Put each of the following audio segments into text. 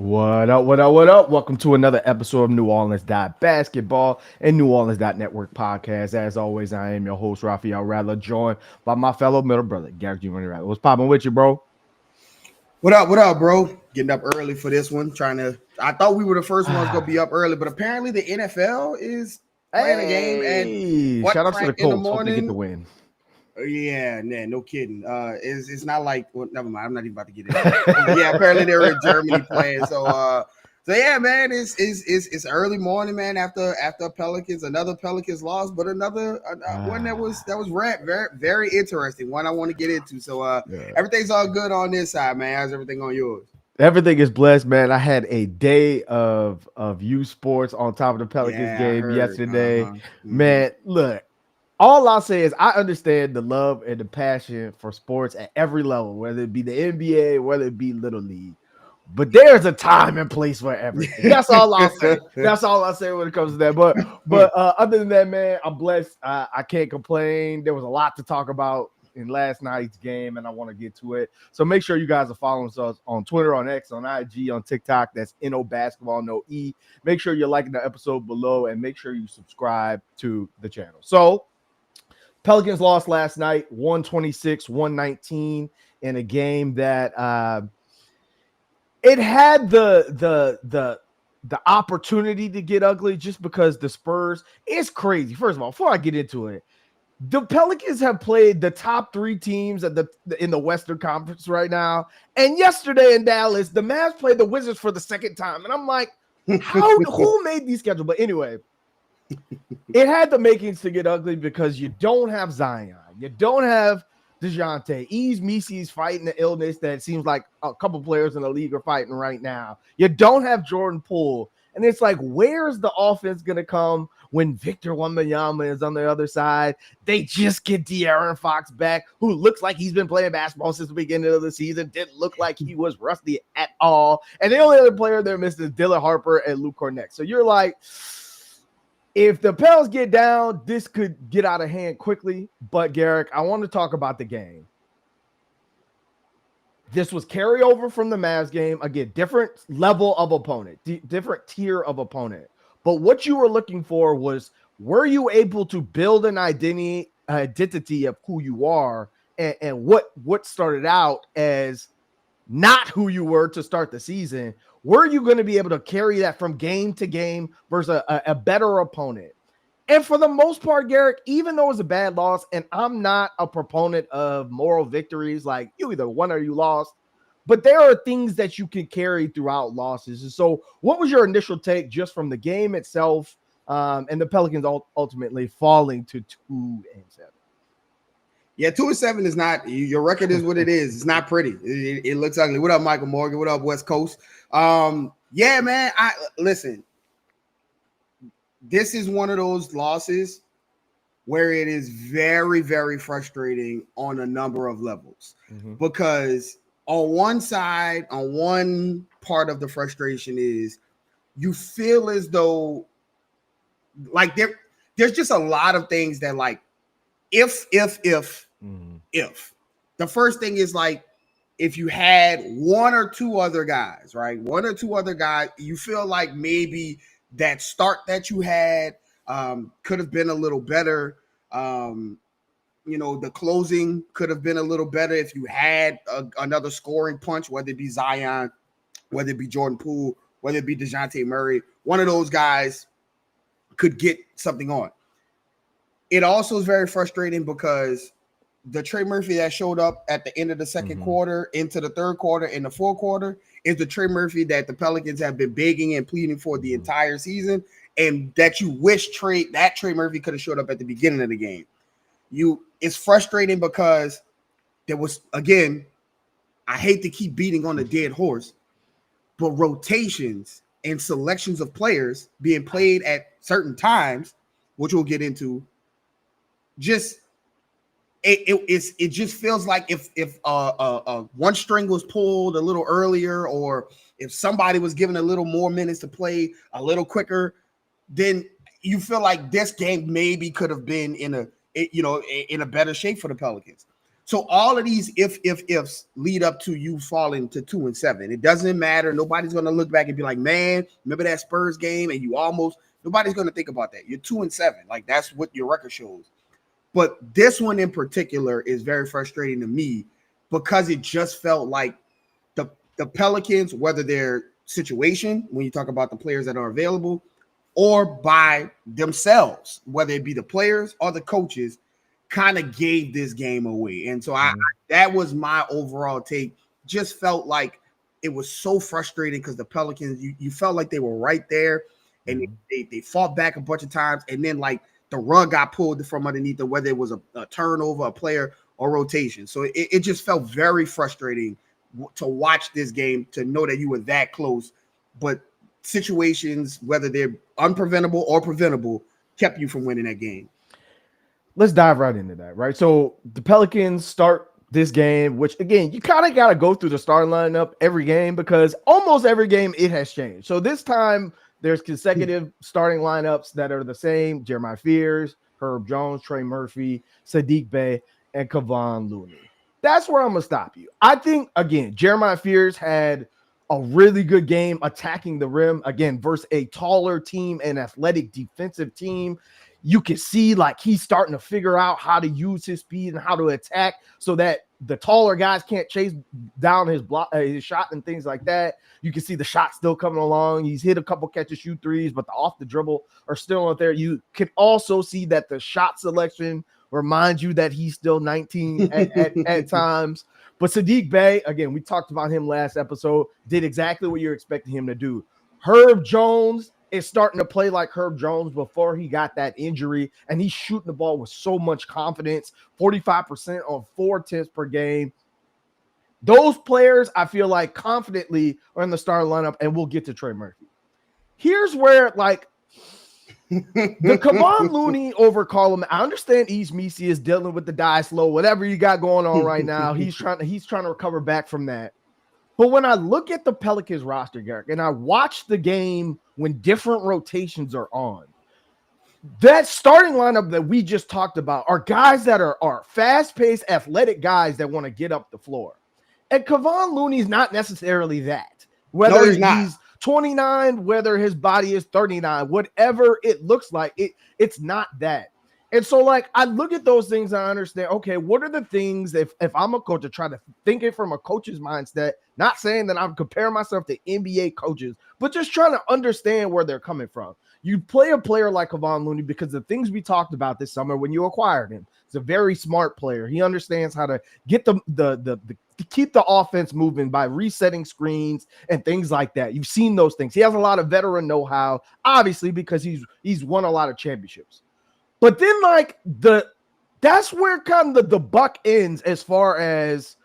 What up, what up, what up? Welcome to another episode of New Orleans Basketball and New Orleans Network podcast. As always, I am your host, Raphael Rattler, joined by my fellow middle brother, Garrett Jr. Rattler. What's popping with you, bro? What up, bro? Getting up early for this one. I thought we were the first ones gonna be up early, but apparently the NFL is playing a game at Hey, what shout out to the crack in the Colts. Hope they get the morning. win. Yeah, nah, no kidding. It's not like never mind. I'm not even about to get into it. Yeah, apparently they're in Germany playing. So yeah, man, it's early morning, man. After another Pelicans loss, but another one that was very very interesting. One I want to get into. Yeah. Everything's all good on this side, man. How's everything on yours? Everything is blessed, man. I had a day of youth sports on top of the Pelicans Yeah, I game heard. yesterday. Mm-hmm. Man, look, all I'll say is I understand the love and the passion for sports at every level, whether it be the NBA, whether it be Little League. But there's a time and place for everything. That's all I'll say. That's all I'll say when it comes to that. But other than that, man, I'm blessed. I can't complain. There was a lot to talk about in last night's game, and I want to get to it. So make sure you guys are following us on Twitter, on X, on IG, on TikTok. That's NO Basketball, no E. Make sure you're liking the episode below, and make sure you subscribe to the channel. So Pelicans lost last night, 126-119 in a game that it had the opportunity to get ugly just because the Spurs. It's crazy. First of all, before I get into it, the Pelicans have played the top three teams in the Western Conference right now. And yesterday in Dallas, the Mavs played the Wizards for the second time. And I'm like, who made these schedules? But anyway, it had the makings to get ugly because you don't have Zion. You don't have Dejounte. Yves Missi is fighting the illness that seems like a couple players in the league are fighting right now. You don't have Jordan Poole. And it's like, where's the offense going to come when Victor Wembanyama is on the other side? They just get De'Aaron Fox back, who looks like he's been playing basketball since the beginning of the season. Didn't look like he was rusty at all. And the only other player they're missing is Dylan Harper and Luke Cornett. So you're like, if the Pels get down, this could get out of hand quickly. But, Garrick, I want to talk about the game. This was carryover from the Mavs game. Again, different level of opponent, different tier of opponent. But what you were looking for was, were you able to build an identity of who you are and what started out as not who you were to start the season? Were you going to be able to carry that from game to game versus a better opponent? And for the most part, Garrick, even though it was a bad loss, and I'm not a proponent of moral victories, like you either won or you lost, but there are things that you can carry throughout losses. And so what was your initial take just from the game itself and the Pelicans ultimately falling to 2-7? Yeah, 2-7 is not, your record is what it is. It's not pretty. It looks ugly. What up, Michael Morgan? What up, West Coast? Yeah, man. Listen. This is one of those losses where it is very, very frustrating on a number of levels. Because on one side, on one part of the frustration is you feel as though like there's just a lot of things that like if the first thing is like if you had one or two other guys, right? One or two other guys, you feel like maybe that start that you had could have been a little better. The closing could have been a little better if you had another scoring punch, whether it be Zion, whether it be Jordan Poole, whether it be Dejounte Murray. One of those guys could get something on. It also is very frustrating because the Trey Murphy that showed up at the end of the second quarter into the third quarter and the fourth quarter is the Trey Murphy that the Pelicans have been begging and pleading for the entire season, and that you wish Trey Murphy could have showed up at the beginning of the game. It's frustrating because there was, again, I hate to keep beating on the dead horse, but rotations and selections of players being played at certain times, which we'll get into, just it just feels like if one string was pulled a little earlier, or if somebody was given a little more minutes to play a little quicker, then you feel like this game maybe could have been in a better shape for the Pelicans. So all of these ifs lead up to you falling to 2-7. It doesn't matter. Nobody's going to look back and be like, man, remember that Spurs game? And you almost, nobody's going to think about that. You're 2-7. Like, that's what your record shows. But this one in particular is very frustrating to me because it just felt like the Pelicans, whether their situation, when you talk about the players that are available, or by themselves, whether it be the players or the coaches, kind of gave this game away. And so that was my overall take. Just felt like it was so frustrating because the Pelicans, you felt like they were right there, and they fought back a bunch of times, and then like the rug got pulled from underneath them, whether it was a turnover, a player, or rotation. So it just felt very frustrating to watch this game, to know that you were that close, but situations, whether they're unpreventable or preventable, kept you from winning that game. Let's dive right into that, right? So the Pelicans start this game, which again, you kind of got to go through the starting lineup every game because almost every game it has changed. So this time there's consecutive starting lineups that are the same: Jeremiah Fears, Herb Jones, Trey Murphy, Saddiq Bey, and Kevon Looney. That's where I'm going to stop you. I think, again, Jeremiah Fears had a really good game attacking the rim, again, versus a taller team and athletic defensive team. You can see like he's starting to figure out how to use his speed and how to attack so that the taller guys can't chase down his block, his shot and things like that. You can see the shot still coming along. He's hit a couple catch and shoot threes, but the off the dribble are still out there. You can also see that the shot selection reminds you that he's still 19 at times. But Saddiq Bey, again, we talked about him last episode, did exactly what you're expecting him to do. Herb Jones is starting to play like Herb Jones before he got that injury, and he's shooting the ball with so much confidence, 45% on 4 attempts per game. Those players, I feel like, confidently are in the starting lineup, and we'll get to Trey Murphy. Here's where, like, the Kevon Looney over Carlo. I understand Yves Missi is dealing with the die slow, whatever you got going on right now. He's trying to recover back from that. But when I look at the Pelicans roster, Garrick, and I watch the game when different rotations are on, that starting lineup that we just talked about are guys that are fast-paced, athletic guys that want to get up the floor. And Kevon Looney's not necessarily that. Whether he's 29, whether his body is 39, whatever it looks like, it's not that. And so, like, I look at those things and I understand, okay, what are the things, if I'm a coach, to try to think it from a coach's mindset, not saying that I'm comparing myself to NBA coaches, but just trying to understand where they're coming from. You play a player like Kevon Looney because the things we talked about this summer when you acquired him. He's a very smart player. He understands how to get to keep the offense moving by resetting screens and things like that. You've seen those things. He has a lot of veteran know-how, obviously, because he's won a lot of championships. But then, like, that's where kind of the buck ends as far as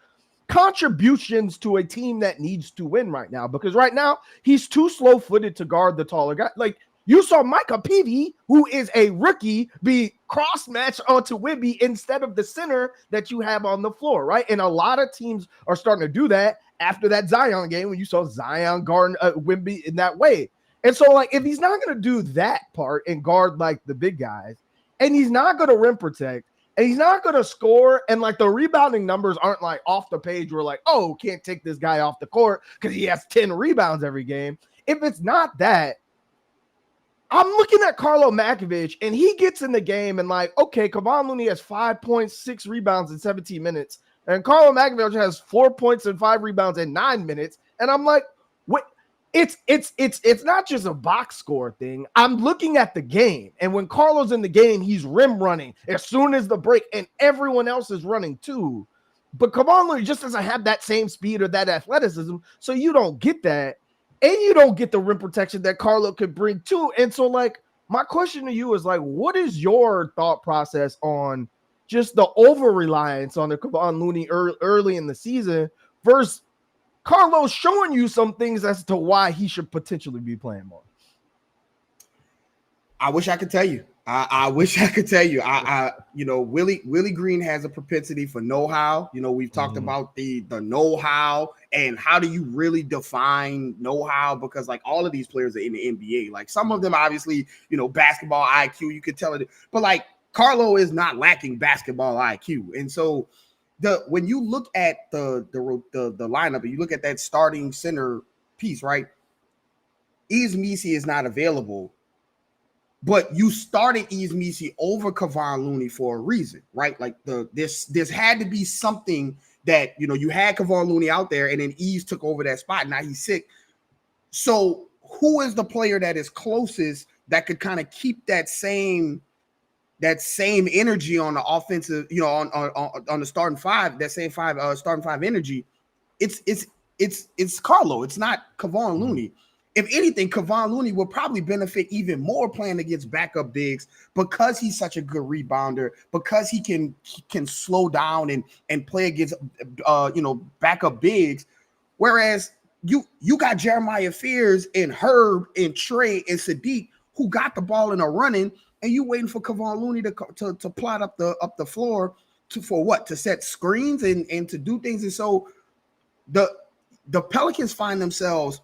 contributions to a team that needs to win right now. Because right now, he's too slow-footed to guard the taller guy. Like, you saw Micah Peavy, who is a rookie, be cross-matched onto Wemby instead of the center that you have on the floor, right? And a lot of teams are starting to do that after that Zion game when you saw Zion guard Wemby in that way. And so, like, if he's not going to do that part and guard, like, the big guys, and he's not going to rim protect, and he's not going to score, and, like, the rebounding numbers aren't, like, off the page where, like, oh, can't take this guy off the court because he has 10 rebounds every game. If it's not that, I'm looking at Carlo Makovich, and he gets in the game and, like, okay, Kevon Looney has 5.6 rebounds in 17 minutes, and Carlo Makovich has 4 points and 5 rebounds in 9 minutes, and I'm like, what? It's not just a box score thing. I'm looking at the game, and when Carlo's in the game, he's rim running as soon as the break, and everyone else is running too. But Kevon Looney just doesn't have that same speed or that athleticism, so you don't get that. And you don't get the rim protection that Carlo could bring too. And so, like, my question to you is, like, what is your thought process on just the over-reliance on the Kevon Looney early in the season versus Carlo showing you some things as to why he should potentially be playing more? I wish I could tell you. I wish I could tell you. Willie Green has a propensity for know-how. You know, we've talked about the know-how and how do you really define know-how, because like all of these players are in the NBA. Like some of them, obviously, you know, basketball IQ, you could tell it, but like Carlo is not lacking basketball IQ. And so when you look at the lineup, and you look at that starting center piece, right? Yves Missi is not available, but you started Yves Missi over Kevon Looney for a reason, right? Like this had to be something that, you know, you had Kevon Looney out there, and then Yves took over that spot. Now he's sick. So who is the player that is closest that could kind of keep that same energy on the offensive, you know, on the starting five, that same starting five energy? It's Carlo. It's not Kevon Looney. If anything, Kevon Looney will probably benefit even more playing against backup bigs because he's such a good rebounder, because he can slow down and play against backup bigs. Whereas you got Jeremiah Fears and Herb and Trey and Saddiq who got the ball and are running, and you waiting for Kevon Looney to plot up the floor to set screens and to do things. And so the Pelicans find themselves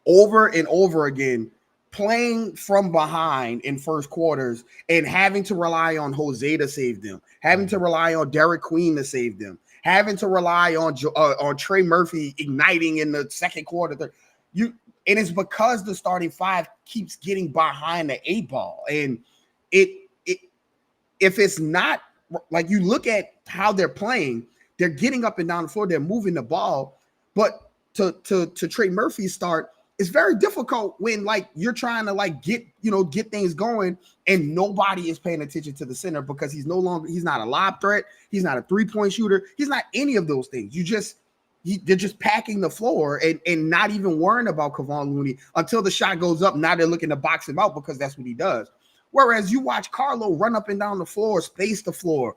over and over again playing from behind in first quarters and having to rely on Jose to save them, having to rely on Derik Queen to save them, having to rely on Trey Murphy igniting in the second quarter. And it's because the starting five keeps getting behind the 8 ball. And if it's not like, you look at how they're playing, they're getting up and down the floor, they're moving the ball, but to Trey Murphy's start, it's very difficult when, like, you're trying to like get things going and nobody is paying attention to the center, because he's not a lob threat, he's not a 3-point shooter, he's not any of those things. They're just packing the floor and not even worrying about Kevon Looney until the shot goes up. Now they're looking to box him out because that's what he does. Whereas you watch Carlo run up and down the floor, space the floor,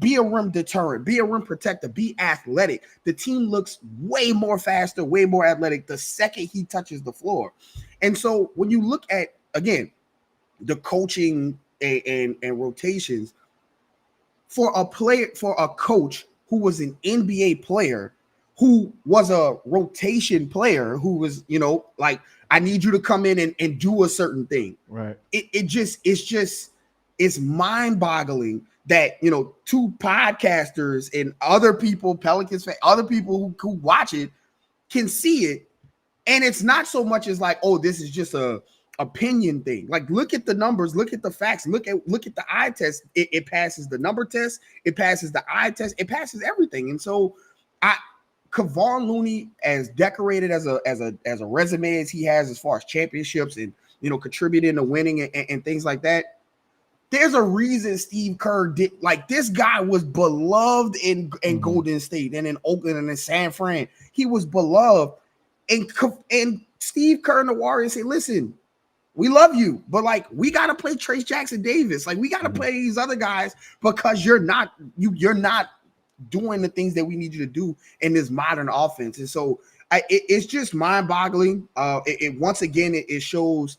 be a rim deterrent, be a rim protector, be athletic. The team looks way more faster, way more athletic the second he touches the floor. And so when you look at, again, the coaching and rotations, for a coach who was an NBA player, who was a rotation player, who was, like, I need you to come in and do a certain thing. Right. It's mind-boggling that, two podcasters and other people, Pelicans fans, other people who watch it can see it. And it's not so much as like, oh, this is just a opinion thing. Like, look at the numbers, look at the facts, look at the eye test. It passes the number test, it passes the eye test, it passes everything. And so Kevon Looney, as decorated as a resume as he has as far as championships and, contributing to winning and things like that, there's a reason Steve Kerr did, like, this guy was beloved in Golden State and in Oakland and in San Fran. He was beloved. And Steve Kerr and the Warriors say, listen, we love you, but like, we got to play Trace Jackson Davis. Like, we got to play these other guys because you're not doing the things that we need you to do in this modern offense. And so it's just mind-boggling. Once again, it shows,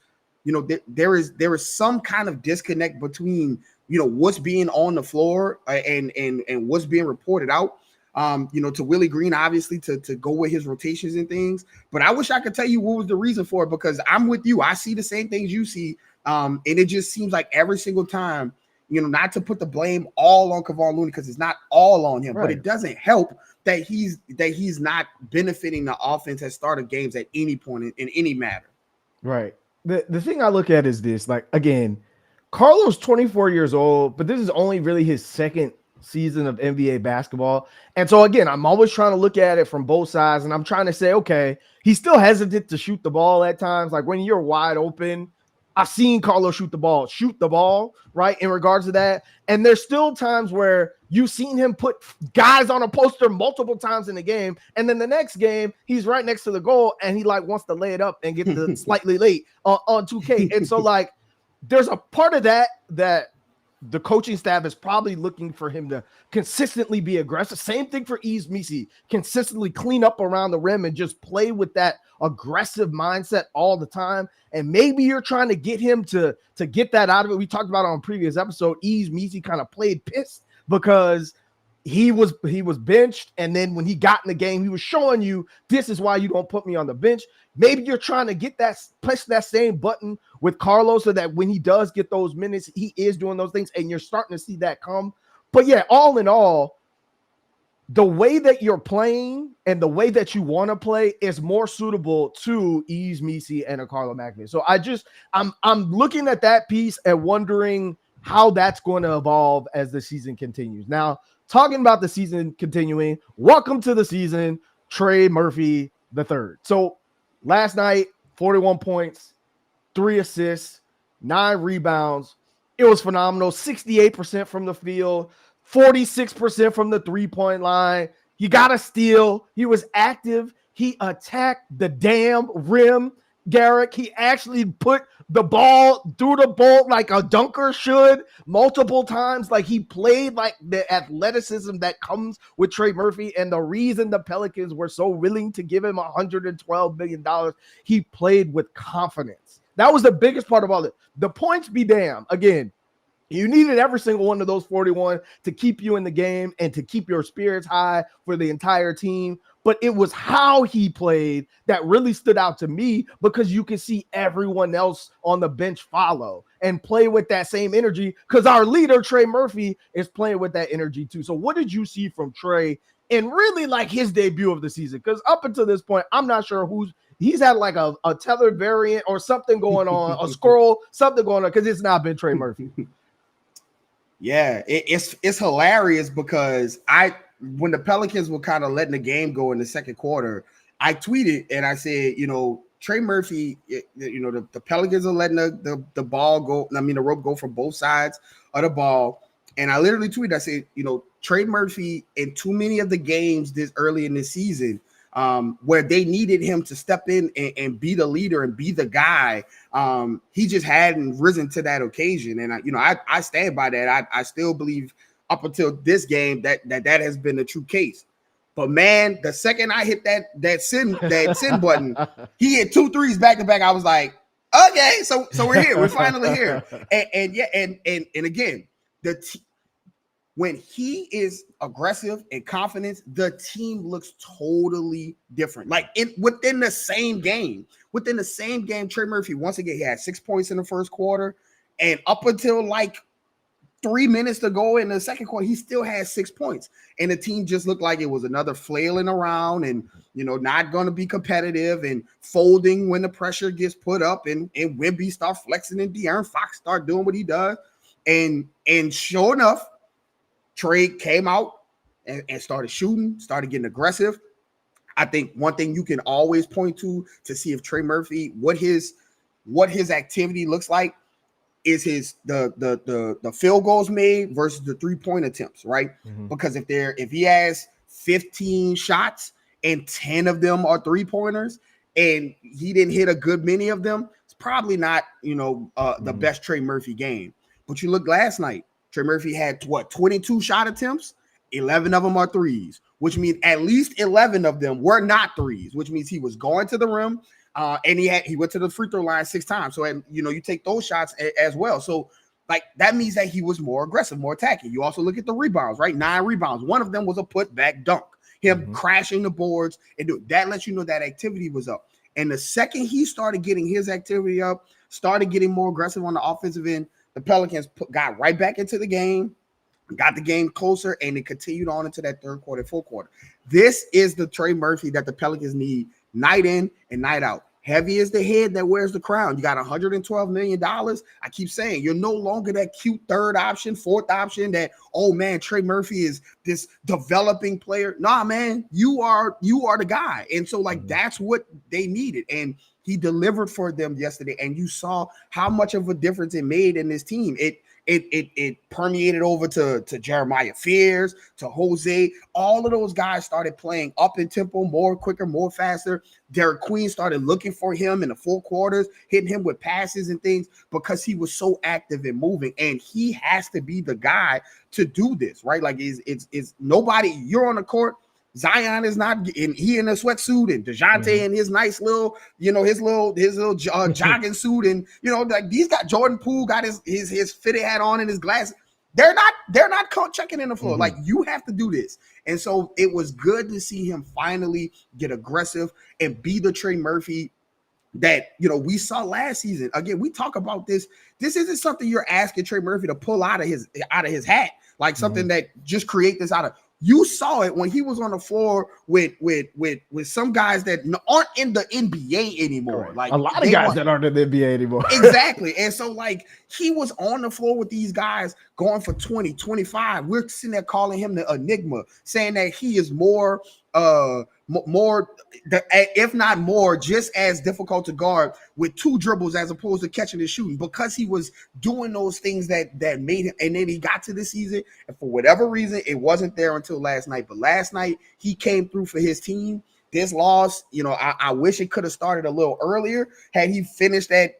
there is some kind of disconnect between, what's being on the floor and what's being reported out, to Willie Green, obviously, to go with his rotations and things. But I wish I could tell you what was the reason for it, because I'm with you. I see the same things you see. And it just seems like every single time, not to put the blame all on Kevon Looney, because it's not all on him, right, but it doesn't help that he's not benefiting the offense at start of games at any point in any matter. Right. The thing I look at is this, like, again, Carlo's 24 years old, but this is only really his second season of NBA basketball. And so, again, I'm always trying to look at it from both sides, and I'm trying to say, okay, he's still hesitant to shoot the ball at times. Like, when you're wide open, I've seen Carlo shoot the ball, right, in regards to that. And there's still times where you've seen him put guys on a poster multiple times in the game, and then the next game, he's right next to the goal, and he, like, wants to lay it up and get the slightly late on 2K. And so, like, there's a part of that the coaching staff is probably looking for him to consistently be aggressive. Same thing for Yves Missi, consistently clean up around the rim and just play with that aggressive mindset all the time. And maybe you're trying to get him to get that out of it. We talked about it on a previous episode. Yves Missi kind of played pissed because he was benched, and then when he got in the game, he was showing you, this is why you don't put me on the bench. Maybe you're trying to push that same button with Carlo so that when he does get those minutes, he is doing those things, and you're starting to see that come. But yeah, all in all, the way that you're playing and the way that you want to play is more suitable to Yves Missi and a Carlo McAfee. So I'm looking at that piece and wondering how that's going to evolve as the season continues. Now, talking about the season continuing, welcome to the season, Trey Murphy the third. So last night, 41 points, 3 assists, 9 rebounds. It was phenomenal. 68% from the field, 46% from the three-point line. He got a steal. He was active. He attacked the damn rim, Garrick. He actually put the ball through the bolt like a dunker should multiple times. Like he played like the athleticism that comes with Trey Murphy. And the reason the Pelicans were so willing to give him $112 million, he played with confidence. That was the biggest part of all it. The points be damn. Again, you needed every single one of those 41 to keep you in the game and to keep your spirits high for the entire team. But it was how he played that really stood out to me, because you could see everyone else on the bench follow and play with that same energy, because our leader, Trey Murphy, is playing with that energy too. So what did you see from Trey in really like his debut of the season? Because up until this point, I'm not sure he's had like a tethered variant or something going on, a scroll, something going on, because it's not been Trey Murphy. Yeah, it's hilarious because when the Pelicans were kind of letting the game go in the second quarter, I tweeted and I said, Trey Murphy, the Pelicans are letting the ball go. I mean, the rope go from both sides of the ball. And I literally tweeted, I said, Trey Murphy in too many of the games this early in the season, where they needed him to step in and be the leader and be the guy. He just hadn't risen to that occasion. And I stand by that. I still believe up until this game that has been the true case. But man, the second I hit that send button, he hit 2 threes back to back. I was like, okay, so we're here. We're finally here. And again, when he is aggressive and confident, the team looks totally different. Like within the same game, Trey Murphy, once again, he had 6 points in the first quarter. And up until like 3 minutes to go in the second quarter, he still had 6 points. And the team just looked like it was another flailing around and, not going to be competitive and folding when the pressure gets put up and Wemby start flexing and De'Aaron Fox start doing what he does. And sure enough, Trey came out and started shooting, started getting aggressive. I think one thing you can always point to see if Trey Murphy, what his activity looks like, is the field goals made versus the 3-point attempts, right? Mm-hmm. Because if he has 15 shots and 10 of them are 3-pointers and he didn't hit a good many of them, it's probably not the best Trey Murphy game. But you look last night, Trey Murphy had 22 shot attempts, 11 of them are threes, which means at least 11 of them were not threes, which means he was going to the rim. And he went to the free throw line 6 times. So, you take those shots as well. So, like, that means that he was more aggressive, more attacking. You also look at the rebounds, right? 9 rebounds. One of them was a putback dunk. Him crashing the boards. And that lets you know that activity was up. And the second he started getting his activity up, started getting more aggressive on the offensive end, the Pelicans got right back into the game, got the game closer, and it continued on into that third quarter, fourth quarter. This is the Trey Murphy that the Pelicans need night in and night out. Heavy is the head that wears the crown. You got $112 million. I keep saying you're no longer that cute third option, fourth option that, oh man, Trey Murphy is this developing player. Nah, man, you are the guy. And so that's what they needed. And he delivered for them yesterday. And you saw how much of a difference it made in this team. It permeated over to Jeremiah Fears, to Jose. All of those guys started playing up in tempo, more quicker, more faster. Derik Queen started looking for him in the full quarters, hitting him with passes and things because he was so active and moving. And he has to be the guy to do this, right? Like it's nobody. You're on the court. Zion is not, and he in a sweatsuit, and Dejounte in his nice little, his little jogging suit, and like these got Jordan Poole got his fitted hat on and his glasses. They're not checking in the floor. Like, you have to do this. And so it was good to see him finally get aggressive and be the Trey Murphy that we saw last season. Again, we talk about this. This isn't something you're asking Trey Murphy to pull out of his hat, like something that just create this out of. You saw it when he was on the floor with some guys that aren't in the NBA anymore. Correct. Like A lot of guys that aren't in the NBA anymore. Exactly. And so, like, he was on the floor with these guys going for 20, 25. We're sitting there calling him the enigma, saying that he is more, if not more, just as difficult to guard with 2 dribbles as opposed to catching and shooting, because he was doing those things that made him. And then he got to this season, and for whatever reason, it wasn't there until last night. But last night, he came through for his team. This loss, I wish it could have started a little earlier. Had he finished that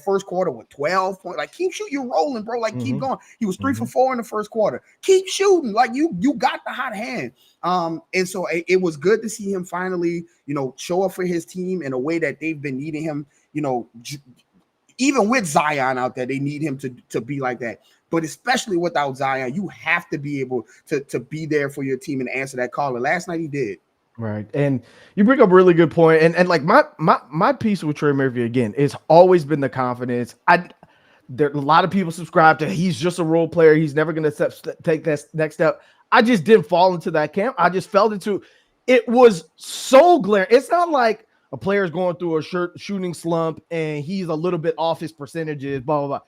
first quarter with 12 points, like, keep shooting, you're rolling, bro. Like, keep going. He was 3 for 4 in the first quarter. Keep shooting, like you got the hot hand. And so it was good to see him finally, show up for his team in a way that they've been needing him. Even with Zion out there, they need him to be like that. But especially without Zion, you have to be able to be there for your team and answer that call. And last night he did. Right. And you bring up a really good point. And like my piece with Trey Murphy, again, it's always been the confidence. There a lot of people subscribe to he's just a role player. He's never going to take that next step. I just didn't fall into that camp. I just fell into it. Was so glaring. It's not like a player is going through a shooting slump and he's a little bit off his percentages, blah, blah, blah.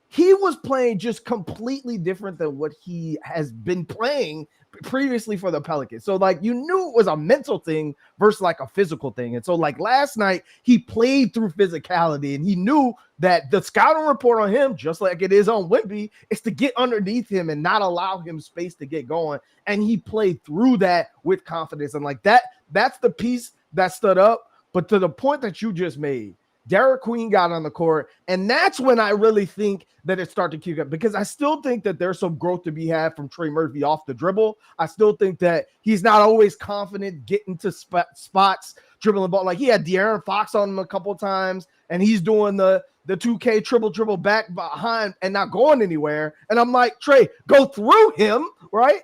He was playing just completely different than what he has been playing previously for the Pelicans. So, like, you knew it was a mental thing versus like a physical thing. And so, like, last night he played through physicality, and he knew that the scouting report on him, just like it is on Wemby, is to get underneath him and not allow him space to get going. And he played through that with confidence. And like that's the piece that stood up. But to the point that you just made, Derik Queen got on the court, and that's when I really think that it started to kick up, because I still think that there's some growth to be had from Trey Murphy off the dribble. I still think that he's not always confident getting to spots, dribbling the ball. Like, he had De'Aaron Fox on him a couple times, and he's doing the 2K dribble back behind and not going anywhere. And I'm like, Trey, go through him, right?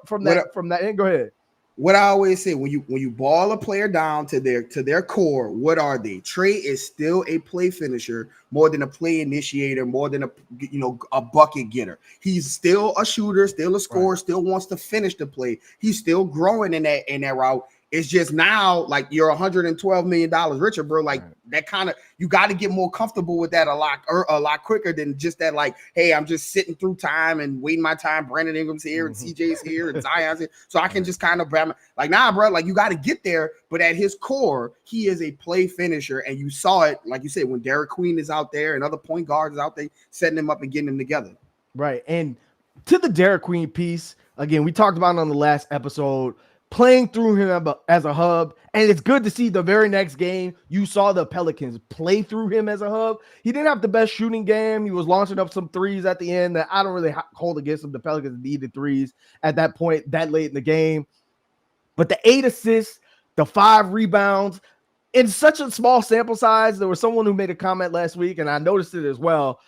From that end. Go ahead. What I always say, when you ball a player down to their core, what are they? Trey is still a play finisher more than a play initiator, more than a bucket getter. He's still a shooter, still a scorer, right. Still wants to finish the play. He's still growing in that route. It's just now, like, you're $112 million richer, bro. Like, right. That kind of, you got to get more comfortable with that a lot quicker than just that, like, hey, I'm just sitting through time and waiting my time. Brandon Ingram's here and CJ's here and Zion's here. So I can just kind of grab, like, nah, bro, like, you got to get there. But at his core, he is a play finisher. And you saw it, like you said, when Derik Queen is out there and other point guards out there setting him up and getting them together. Right. And to the Derik Queen piece, again, we talked about it on the last episode, playing through him as a hub. And it's good to see the very next game, you saw the Pelicans play through him as a hub. He didn't have the best shooting game. He was launching up some threes at the end that I don't really hold against him. The Pelicans needed threes at that point, that late in the game. But the 8 assists, the 5 rebounds, in such a small sample size, there was someone who made a comment last week, and I noticed it as well.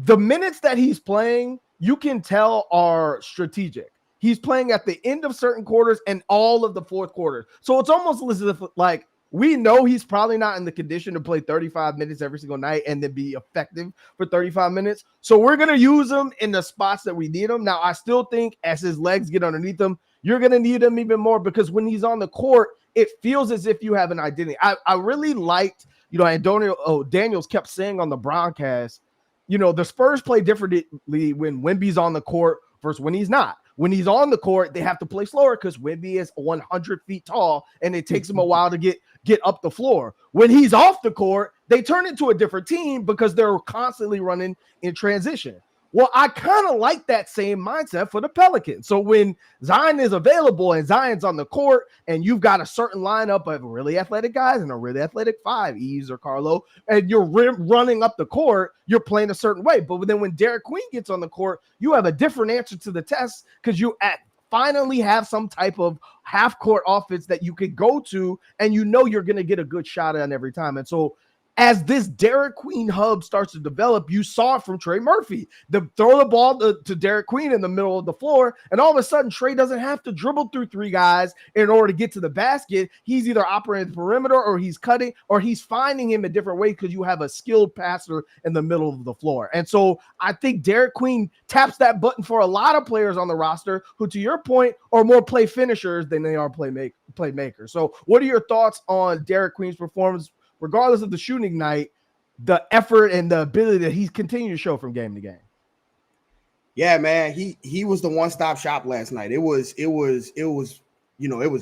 The minutes that he's playing, you can tell are strategic. He's playing at the end of certain quarters and all of the fourth quarters. So it's almost as if, like, we know he's probably not in the condition to play 35 minutes every single night and then be effective for 35 minutes. So we're going to use him in the spots that we need him. Now, I still think as his legs get underneath him, you're going to need him even more, because when he's on the court, it feels as if you have an identity. I really liked, Antonio Daniels kept saying on the broadcast, the Spurs play differently when Wemby's on the court versus when he's not. When he's on the court, they have to play slower because Wemby is 100 feet tall, and it takes him a while to get up the floor. When he's off the court, they turn into a different team because they're constantly running in transition. Well, I kind of like that same mindset for the Pelicans. So when Zion is available and Zion's on the court and you've got a certain lineup of really athletic guys and a really athletic 5, Yves or Carlo, and you're running up the court, you're playing a certain way. But then when Derik Queen gets on the court, you have a different answer to the test because you finally have some type of half-court offense that you could go to, and you're going to get a good shot at every time. And so as this Derik Queen hub starts to develop, you saw it from Trey Murphy. Throw the ball to Derik Queen in the middle of the floor, and all of a sudden, Trey doesn't have to dribble through three guys in order to get to the basket. He's either operating the perimeter, or he's cutting, or he's finding him a different way because you have a skilled passer in the middle of the floor. And so I think Derik Queen taps that button for a lot of players on the roster who, to your point, are more play finishers than they are playmakers. So what are your thoughts on Derik Queen's performance, regardless of the shooting night, the effort and the ability that he's continued to show from game to game? Yeah, man, he was the one-stop shop last night. It was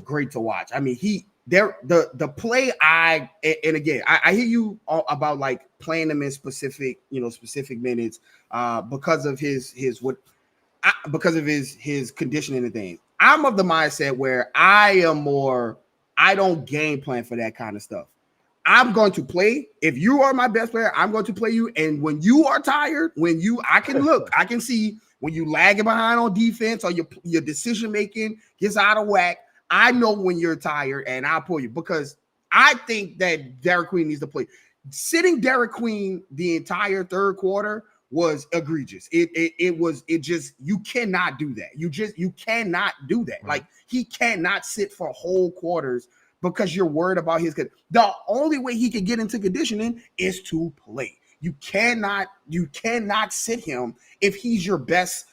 great to watch. I mean, the play I hear you about like playing him in specific minutes because of his conditioning and things. I'm of the mindset where I don't game plan for that kind of stuff. I'm going to play. If you are my best player, I'm going to play you. And when you are tired, I can see when you lagging behind on defense or your decision making gets out of whack. I know when you're tired, and I'll pull you, because I think that Derik Queen needs to play. Sitting Derik Queen the entire third quarter was egregious. You cannot do that. You cannot do that. Right. Like, he cannot sit for whole quarters because you're worried about his. The only way he can get into conditioning is to play. You cannot sit him if he's your best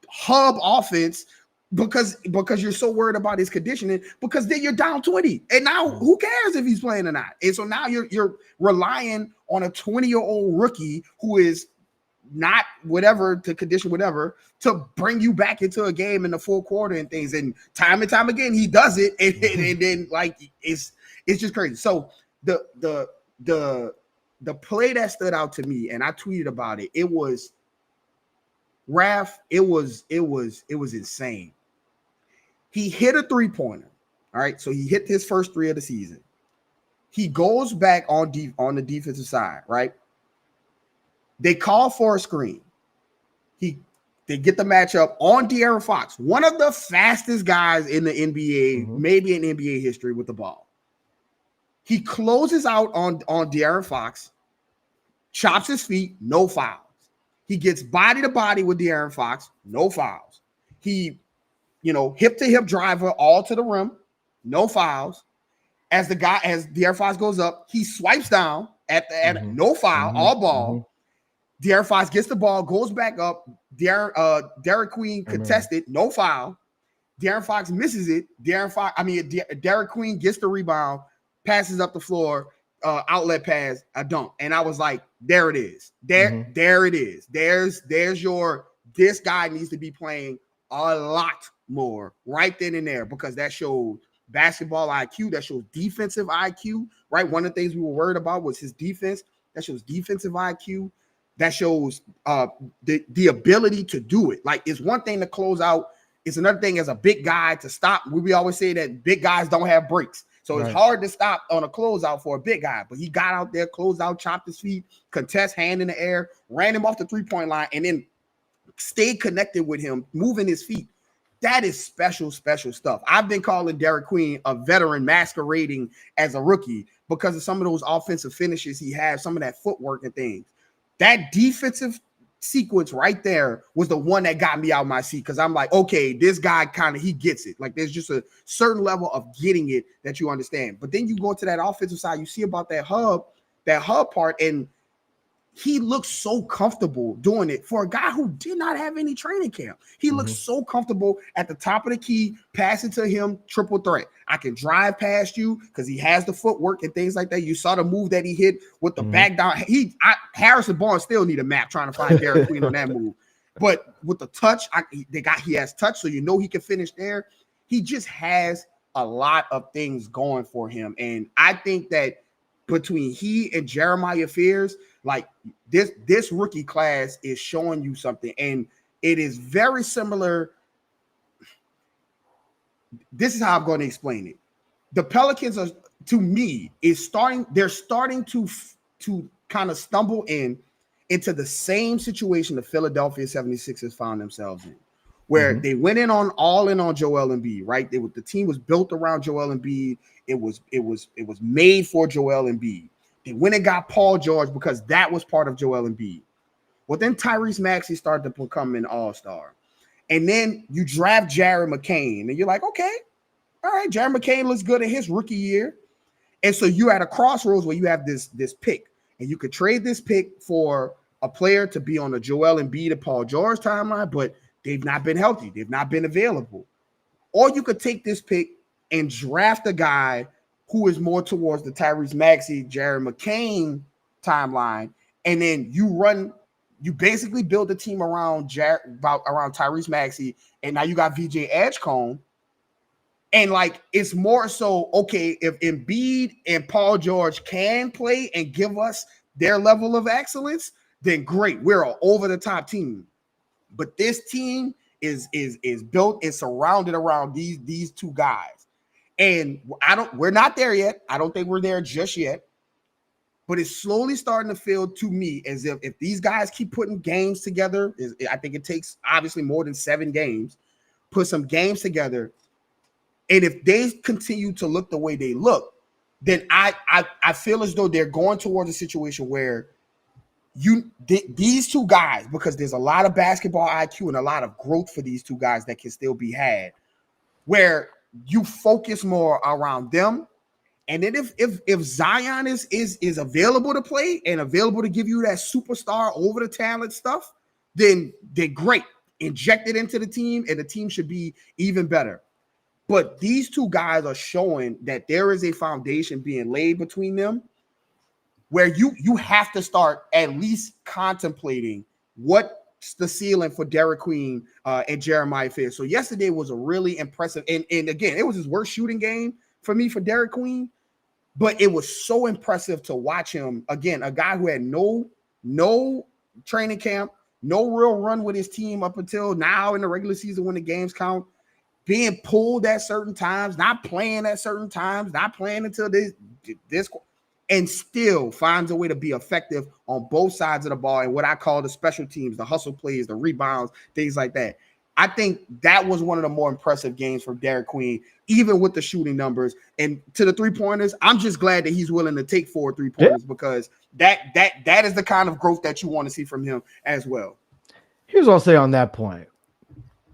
hub offense because you're so worried about his conditioning, because then you're down 20. And now who cares if he's playing or not? And so now you're relying on a 20-year-old rookie who is not whatever to condition whatever to bring you back into a game in the fourth quarter and things. And time again he does it, and then like it's just crazy. So the play that stood out to me, and I tweeted about it, it was insane. He hit a three-pointer. All right, so he hit his first three of the season. He goes back on the defensive side, right? They call for a screen. They get the matchup on De'Aaron Fox, one of the fastest guys in the NBA, maybe in NBA history with the ball. He closes out on De'Aaron Fox, chops his feet, no fouls. He gets body to body with De'Aaron Fox, no fouls. He, hip to hip driver all to the rim, no fouls. As De'Aaron Fox goes up, he swipes down at no foul, all ball. De'Aaron Fox gets the ball, goes back up. Derik Queen contested, no foul. De'Aaron Fox misses it. Derik Queen gets the rebound, passes up the floor, outlet pass, a dunk. And I was like, there it is. There it is. This guy needs to be playing a lot more right then and there, because that showed basketball IQ, that shows defensive IQ, right? One of the things we were worried about was his defense. That shows defensive IQ. That shows the ability to do it. Like, it's one thing to close out. It's another thing as a big guy to stop. We always say that big guys don't have breaks. So It's hard to stop on a closeout for a big guy. But he got out there, closed out, chopped his feet, contest, hand in the air, ran him off the three-point line, and then stayed connected with him, moving his feet. That is special stuff. I've been calling Derik Queen a veteran masquerading as a rookie because of some of those offensive finishes he has, some of that footwork and things. That defensive sequence right there was the one that got me out of my seat, because I'm like, okay, this guy he gets it. Like, there's just a certain level of getting it that you understand. But then you go to that offensive side, you see about that hub part, and he looks so comfortable doing it for a guy who did not have any training camp. He looks so comfortable at the top of the key, passing to him, triple threat. I can drive past you because he has the footwork and things like that. You saw the move that he hit with the back down. Harrison Barnes still need a map trying to find Derik Queen on that move. But with the touch, he has touch, so he can finish there. He just has a lot of things going for him. And I think that between he and Jeremiah Fears, like, this rookie class is showing you something, and it is very similar. This is how I'm going to explain it. The Pelicans are, to me, they're starting to kind of stumble into the same situation the Philadelphia 76ers found themselves in, where they went all in on Joel Embiid, right? The team was built around Joel Embiid. It was made for Joel Embiid. They went and got Paul George because that was part of Joel Embiid. Well, then Tyrese Maxey started to become an all-star. And then you draft Jared McCain, and you're like, okay, all right, Jared McCain looks good in his rookie year. And so you're at a crossroads where you have this pick, and you could trade this pick for a player to be on the Joel Embiid and Paul George timeline, but they've not been healthy. They've not been available. Or you could take this pick and draft a guy who is more towards the Tyrese Maxey, Jared McCain timeline, and then you basically build a team around Tyrese Maxey, and now you got VJ Edgecombe. And like, it's more so, okay, if Embiid and Paul George can play and give us their level of excellence, then great. We're an over-the-top team. But this team is built and surrounded around these two guys. And we're not there yet. I don't think we're there just yet. But it's slowly starting to feel to me as if these guys keep putting games together, I think it takes obviously more than 7 games, put some games together. And if they continue to look the way they look, then I feel as though they're going towards a situation where these two guys, because there's a lot of basketball IQ and a lot of growth for these two guys that can still be had, where you focus more around them. And then if Zion is available to play and available to give you that superstar over the talent stuff, then they're great. Inject it into the team, and the team should be even better. But these two guys are showing that there is a foundation being laid between them where you have to start at least contemplating what's the ceiling for Derik Queen and Jeremiah Fears. So yesterday was a really impressive, and again, it was his worst shooting game for me for Derik Queen, but it was so impressive to watch him. Again, a guy who had no training camp, no real run with his team up until now in the regular season when the games count, being pulled at certain times, not playing at certain times, not playing until this, and still finds a way to be effective on both sides of the ball and what I call the special teams, the hustle plays, the rebounds, things like that. I think that was one of the more impressive games from Derik Queen, even with the shooting numbers. And to the 3-pointers, I'm just glad that he's willing to take 4 3-pointers because that is the kind of growth that you want to see from him as well. Here's what I'll say on that point.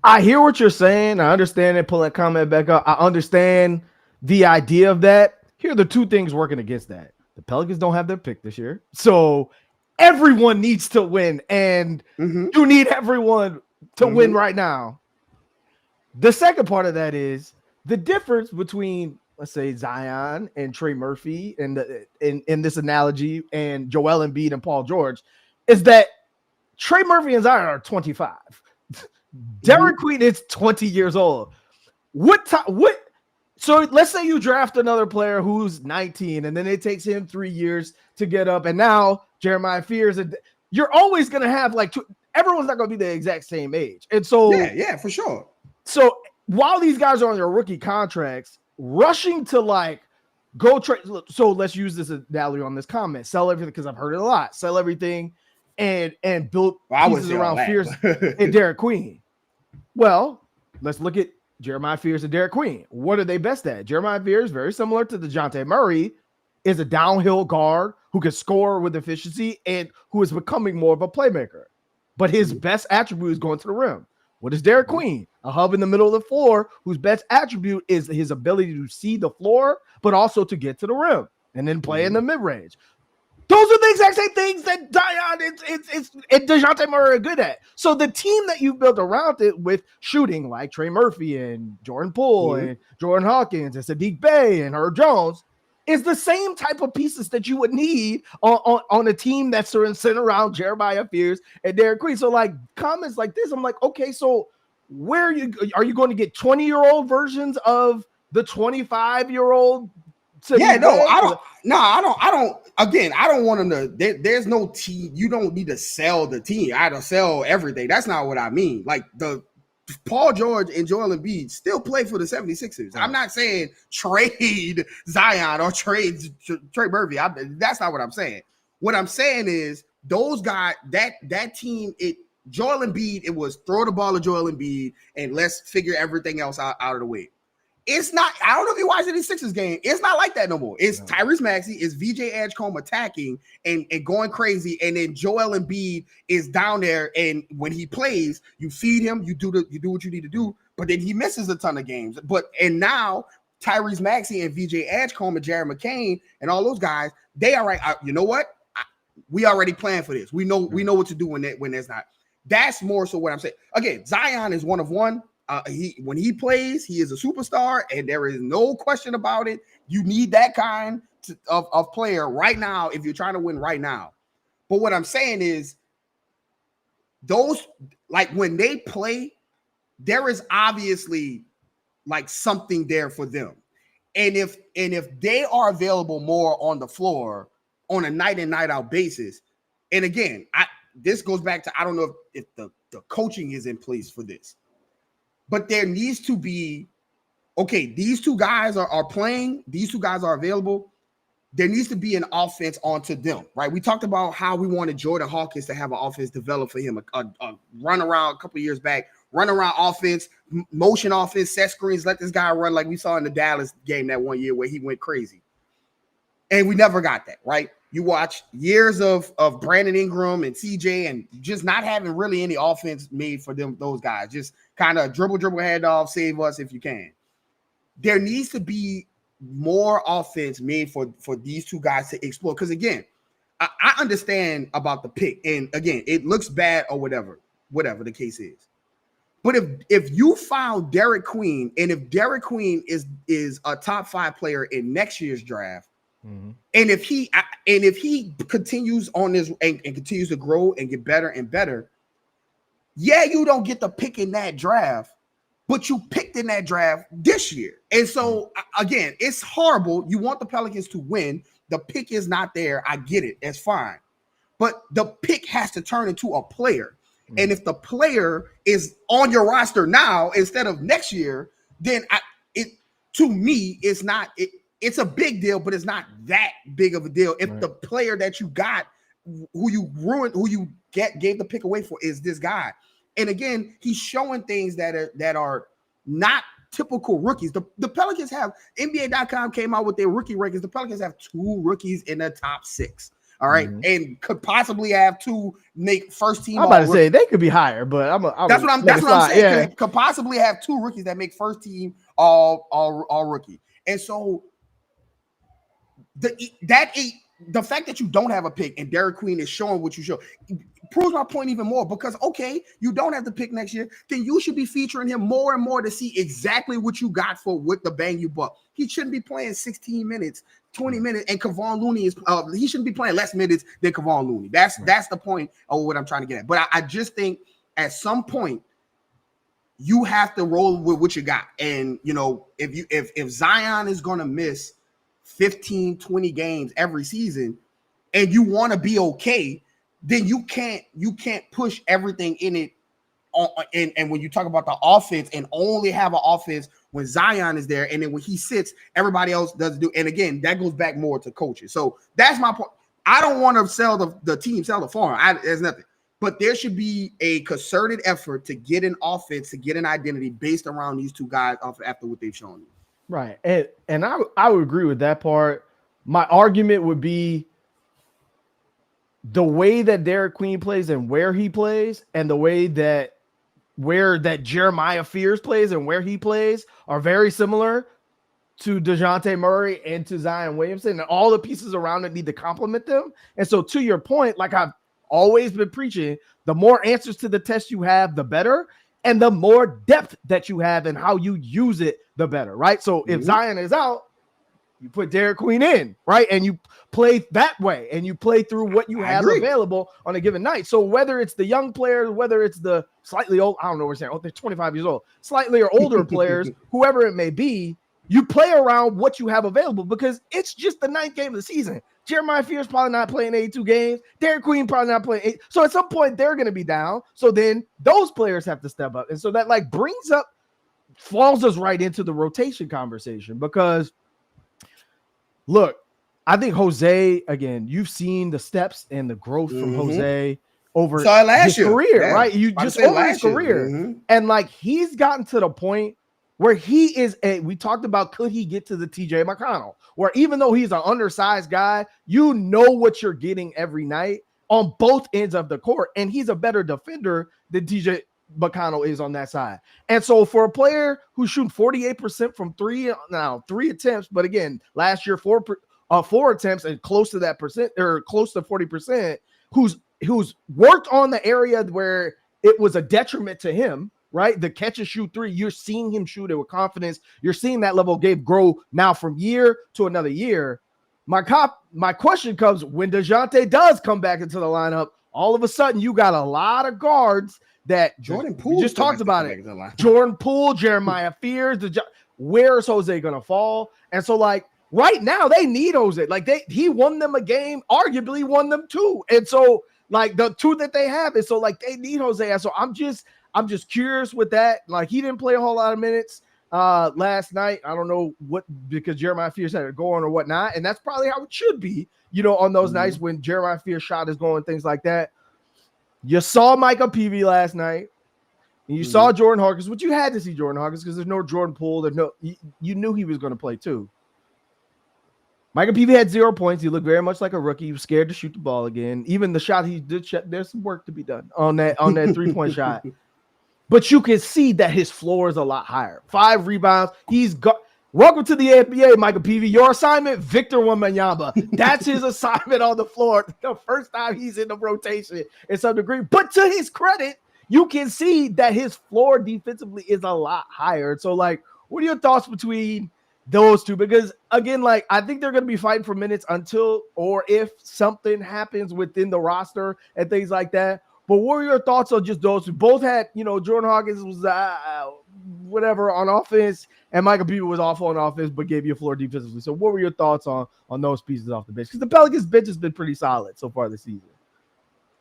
I hear what you're saying. I understand it. Pull that comment back up. I understand the idea of that. Here are the 2 things working against that. The Pelicans don't have their pick this year. So everyone needs to win. And you need everyone to win right now. The second part of that is the difference between, let's say, Zion and Trey Murphy in this analogy and Joel Embiid and Paul George is that Trey Murphy and Zion are 25. Derik Queen is 20 years old. So let's say you draft another player who's 19 and then it takes him 3 years to get up. And now Jeremiah Fears, you're always going to have everyone's not going to be the exact same age. And so, yeah, for sure. So while these guys are on their rookie contracts, rushing to go trade. So let's use this analogy on this comment. Sell everything, because I've heard it a lot. Sell everything and build pieces around Fears and Derik Queen. Well, let's look at Jeremiah Fears and Derik Queen. What are they best at? Jeremiah Fears, very similar to Dejounte Murray, is a downhill guard who can score with efficiency and who is becoming more of a playmaker. But his best attribute is going to the rim. What is Derik Queen? A hub in the middle of the floor whose best attribute is his ability to see the floor, but also to get to the rim and then play in the mid-range. Those are the exact same things that Zion and Dejounte Murray are good at. So the team that you built around it with shooting like Trey Murphy and Jordan Poole and Jordan Hawkins and Saddiq Bey and Herb Jones is the same type of pieces that you would need on a team that's centered around Jeremiah Fears and Derik Queen. So comments like this, I'm like, okay, so where are you going to get 20-year-old versions of the 25-year-old? I don't. Again, I don't want them to. There's no team. You don't need to sell the team. I don't sell everything. That's not what I mean. The Paul George and Joel Embiid still play for the 76ers. I'm not saying trade Zion or trade Trey Murphy. That's not what I'm saying. What I'm saying is those guys, that team, Joel Embiid, it was throw the ball to Joel Embiid and let's figure everything else out of the way. it's not. I don't know if you watched any Sixers game. It's not like that no more. It's Tyrese Maxey, it's VJ Edgecombe attacking and going crazy, and then Joel Embiid is down there. And when he plays, you feed him, you do what you need to do. But then he misses a ton of games. And now Tyrese Maxey and VJ Edgecombe and Jared McCain and all those guys, they are right. You know what? We already planned for this. We know what to do when there's not. That's more so what I'm saying. Again, Zion is one of one. When he plays, he is a superstar, and there is no question about it. You need that kind of player right now if you're trying to win right now. But what I'm saying is, those, like, when they play, there is obviously like something there for them. And if they are available more on the floor on a night in, night out basis, and again, this goes back to, I don't know if the coaching is in place for this. But there needs to be, okay, these two guys are playing. These two guys are available. There needs to be an offense onto them, right? We talked about how we wanted Jordan Hawkins to have an offense develop for him, a run around a couple of years back, run around offense, motion offense, set screens, let this guy run like we saw in the Dallas game that one year where he went crazy. And we never got that, right? You watch years of Brandon Ingram and CJ and just not having really any offense made for those guys. Just kind of dribble, hand off, save us if you can. There needs to be more offense made for these two guys to explore. Because again, I understand about the pick. And again, it looks bad or whatever the case is. But if you found Derik Queen, and if Derik Queen is a top 5 player in next year's draft, mm-hmm. and if he continues on this and continues to grow and get better and better, yeah, you don't get the pick in that draft, but you picked in that draft this year. And so again, it's horrible. You want the Pelicans to win. The pick is not there. I get it. That's fine. But the pick has to turn into a player. Mm-hmm. And if the player is on your roster now instead of next year, then to me, it's not. It's a big deal, but it's not that big of a deal. If the player that you got, who you ruined, who you gave the pick away for, is this guy. And again, he's showing things that are not typical rookies. The Pelicans have, NBA.com came out with their rookie rankings. The Pelicans have 2 rookies in the top 6. All right, mm-hmm. And could possibly have 2 make first team. I'm about to say they could be higher, but that's what I'm saying. Yeah. Could possibly have 2 rookies that make first team all rookie. And so the fact that you don't have a pick and Derik Queen is showing what you show proves my point even more, because okay, you don't have the pick next year, then you should be featuring him more and more to see exactly what you got for what the bang you bought. He shouldn't be playing 16 minutes, 20 minutes, and Kevon Looney is he shouldn't be playing less minutes than Kevon Looney. That's the point of what I'm trying to get at. But I just think at some point you have to roll with what you got. And you know, if Zion is gonna miss 15, 20 games every season and you want to be okay, then you can't push everything in it and when you talk about the offense and only have an offense when Zion is there, and then when he sits, everybody else doesn't do. And again, that goes back more to coaching. So that's my point. I don't want to sell the farm. There's nothing. But there should be a concerted effort to get an offense, to get an identity based around these two guys after what they've shown you. Right. And I would agree with that part. My argument would be the way that Derik Queen plays and where he plays, and the way that Jeremiah Fears plays and where he plays are very similar to Dejounte Murray and to Zion Williamson, and all the pieces around it need to complement them. And so to your point, like I've always been preaching, the more answers to the test you have, the better. And the more depth that you have and how you use it, the better, right? So if Zion is out, you put Derik Queen in, right? And you play that way, and you play through what you have available on a given night. So whether it's the young players, whether it's the slightly old, I don't know what we're saying, they're 25 years old, slightly or older players, whoever it may be, you play around what you have available, because it's just the 9th game of the season. Jeremiah Fears probably not playing 82 games. Derik Queen probably not playing 8. So at some point they're going to be down. So then those players have to step up. And so that falls us right into the rotation conversation, because look, I think Jose, again, you've seen the steps and the growth from Jose over his career, right? You just over his career. And like, he's gotten to the point where he is we talked about, could he get to the TJ McConnell, where even though he's an undersized guy, you know what you're getting every night on both ends of the court. And he's a better defender than TJ McConnell is on that side. And so for a player who's shooting 48% from three, now 3 attempts, but again, last year, 4 attempts and close to that percent, or close to 40%, who's worked on the area where it was a detriment to him, right? The catch and shoot three, you're seeing him shoot it with confidence. You're seeing that level of game grow now from year to another year. My question comes when Dejounte does come back into the lineup. All of a sudden, you got a lot of guards that Jordan Poole just talked about it. Jordan Poole, Jeremiah Fears. Where is Jose gonna fall? And so, like, right now, they need Jose. Like, he won them a game, arguably won them 2. And so, like, the 2 that they have is so, like, they need Jose. And so I'm just curious with that. Like, he didn't play a whole lot of minutes last night. I don't know what, because Jeremiah Fears had it going or whatnot. And that's probably how it should be, on those nights when Jeremiah Fears' shot is going, things like that. You saw Micah Peavy last night, and you saw Jordan Hawkins, which you had to see Jordan Hawkins because there's no Jordan Poole. You knew he was going to play too. Micah Peavy had 0 points. He looked very much like a rookie. He was scared to shoot the ball again. Even the shot he did, there's some work to be done on that 3-point shot. But you can see that his floor is a lot higher. 5 rebounds. Welcome to the NBA, Micah Peavy. Your assignment, Victor Wembanyama. That's his assignment on the floor. The first time he's in the rotation in some degree. But to his credit, you can see that his floor defensively is a lot higher. So, like, what are your thoughts between those two? Because, again, like, I think they're going to be fighting for minutes until or if something happens within the roster and things like that. But what are your thoughts on just those who both had, Jordan Hawkins was whatever on offense, and Micah Peavy was awful on offense, but gave you a floor defensively. So what were your thoughts on those pieces off the bench? Because the Pelicans bench has been pretty solid so far this season.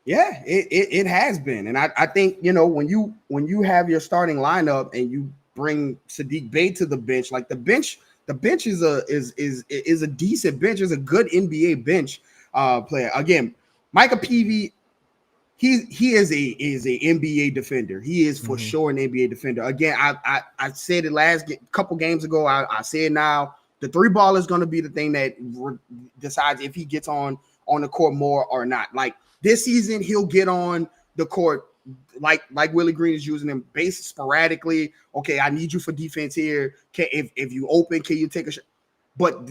Yeah, it has been. And I think, when you have your starting lineup and you bring Saddiq Bey to the bench, like the bench is a decent bench, is a good NBA bench player. Again, Micah Peavy, he is a NBA defender. He is for sure an NBA defender. Again, I said it couple games ago. I say it now. The 3-ball is going to be the thing that decides if he gets on the court more or not. Like this season, he'll get on the court like Willie Green is using him based sporadically. Okay, I need you for defense here. If you open, can you take a shot? But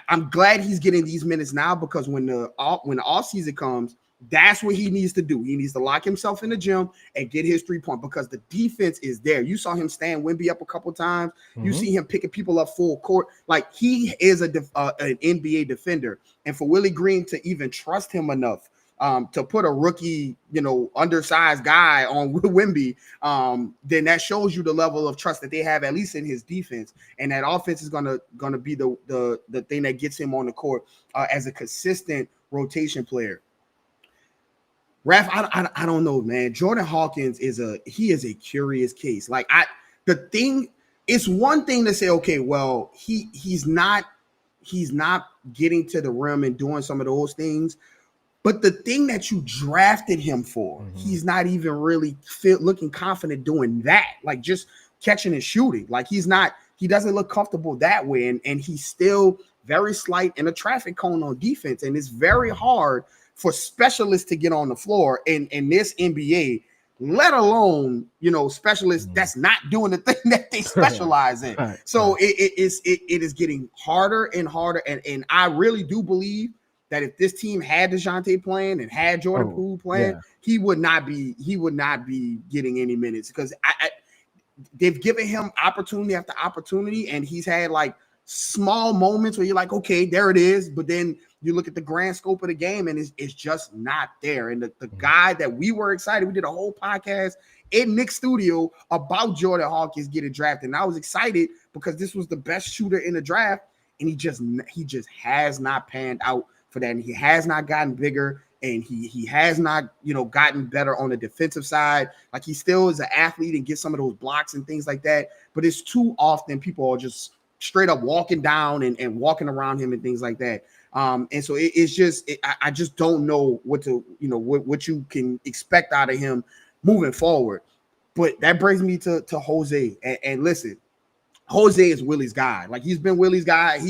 I'm glad he's getting these minutes now because when the off season comes, that's what he needs to do. He needs to lock himself in the gym and get his 3-point because the defense is there. You saw him stand Wemby up a couple times. You see him picking people up full court. Like he is an NBA defender. And for Willie Green to even trust him enough to put a rookie, undersized guy on Wemby, then that shows you the level of trust that they have, at least in his defense. And that offense is gonna be the thing that gets him on the court as a consistent rotation player. Raph, I don't know, man. Jordan Hawkins is a curious case. Like it's one thing to say, okay, well, he's not getting to the rim and doing some of those things, but the thing that you drafted him for, he's not even really looking confident doing that. Like just catching and shooting. Like he doesn't look comfortable that way, and he's still very slight in a traffic cone on defense, and it's very hard for specialists to get on the floor in this NBA, let alone, specialists that's not doing the thing that they specialize in. So it is getting harder and harder. And I really do believe that if this team had Dejounte playing and had Jordan Poole playing, he would not be getting any minutes because they've given him opportunity after opportunity, and he's had like small moments where you're like, okay, there it is. But then you look at the grand scope of the game and it's just not there. And the guy that we were excited, we did a whole podcast in Nick's studio about Jordan Hawkins getting drafted. And I was excited because this was the best shooter in the draft. And he just has not panned out for that. And he has not gotten bigger. And he has not, gotten better on the defensive side. Like he still is an athlete and gets some of those blocks and things like that. But it's too often people are just straight up walking down and walking around him and things like that. And so I just don't know what what you can expect out of him moving forward. But that brings me to Jose. And listen, Jose is Willie's guy. Like he's been Willie's guy.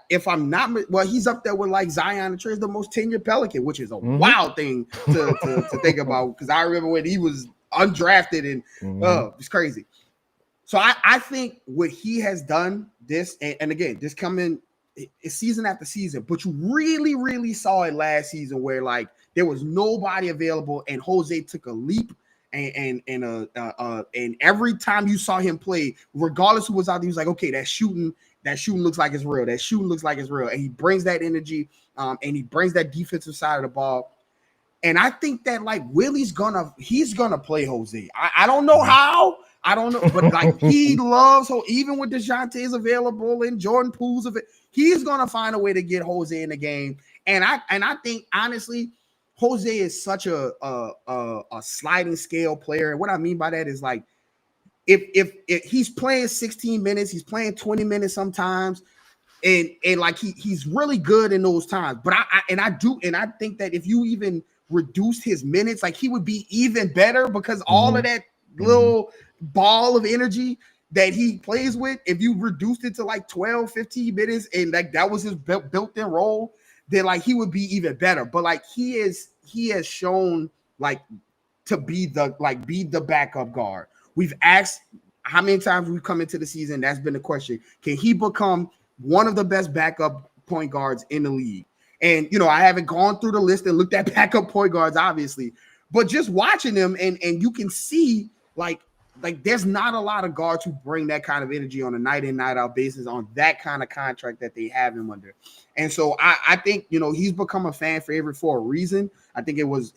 If I'm not, well, he's up there with like Zion and Trey's the most tenured Pelican, which is a wild thing to think about. Because I remember when he was undrafted and it's crazy. So I think what he has done this, and again, this coming season after season, but you really, really saw it last season where like there was nobody available and Jose took a leap. And every time you saw him play, regardless who was out there, he was like, okay, that shooting looks like it's real. That shooting looks like it's real. And he brings that energy, and he brings that defensive side of the ball. And I think that like Willie's he's gonna play Jose. I don't know how. I don't know, but like he loves, so even with Dejounte is available and Jordan Poole's available, he's gonna find a way to get Jose in the game. And I think honestly, Jose is such a sliding scale player. And what I mean by that is like if he's playing 16 minutes, he's playing 20 minutes sometimes, and like he's really good in those times. But I think that if you even reduced his minutes, like he would be even better because all of that little ball of energy that he plays with, if you reduced it to like 12, 15 minutes and like that was his built-in role, then like he would be even better. But like he has shown like to be the backup guard. We've asked how many times we've come into the season. That's been the question. Can he become one of the best backup point guards in the league? And I haven't gone through the list and looked at backup point guards, obviously, but just watching them and you can see like there's not a lot of guards who bring that kind of energy on a night in, night out basis on that kind of contract that they have him under. And so I think, he's become a fan favorite for a reason. I think it was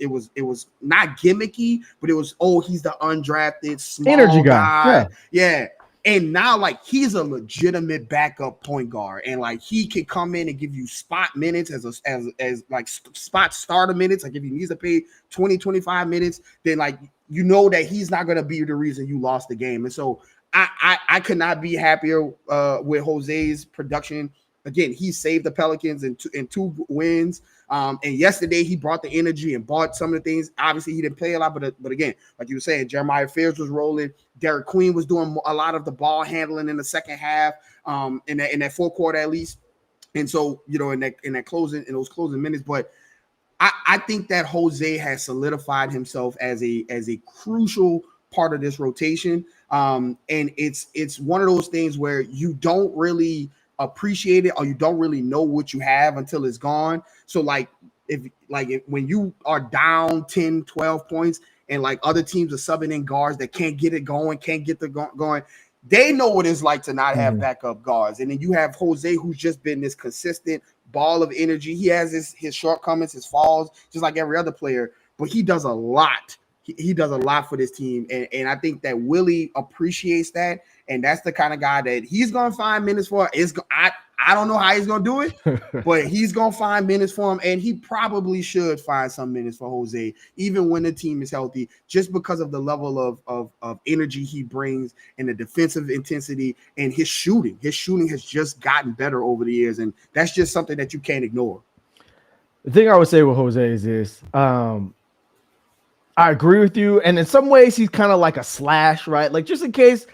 not gimmicky, but it was, he's the undrafted small energy guy. Yeah. And now like he's a legitimate backup point guard and like he can come in and give you spot minutes as like spot starter minutes. Like if he needs to pay 20, 25 minutes, then like, that he's not going to be the reason you lost the game. And so I could not be happier with Jose's production. Again, he saved the Pelicans in two wins. And yesterday he brought the energy and bought some of the things. Obviously, he didn't play a lot, but again, like you were saying, Jeremiah Fears was rolling. Derik Queen was doing a lot of the ball handling in the second half, in that fourth quarter at least. And so, in those closing minutes, but I think that Jose has solidified himself as a crucial part of this rotation. And it's one of those things where you don't really appreciate it or you don't really know what you have until it's gone. So like when you are down 10, 12 points and like other teams are subbing in guards that can't get it going, can't get the going, they know what it's like to not have backup guards. And then you have Jose, who's just been this consistent ball of energy. He has his shortcomings, his falls, just like every other player, but he does a lot. He does a lot for this team. And I think that Willie appreciates that. And that's the kind of guy that he's going to find minutes for. I don't know how he's going to do it, but he's going to find minutes for him. And he probably should find some minutes for Jose, even when the team is healthy, just because of the level of energy he brings and the defensive intensity and his shooting. His shooting has just gotten better over the years. And that's just something that you can't ignore. The thing I would say with Jose is this. I agree with you. And in some ways, he's kind of like a slash, right? Like just in case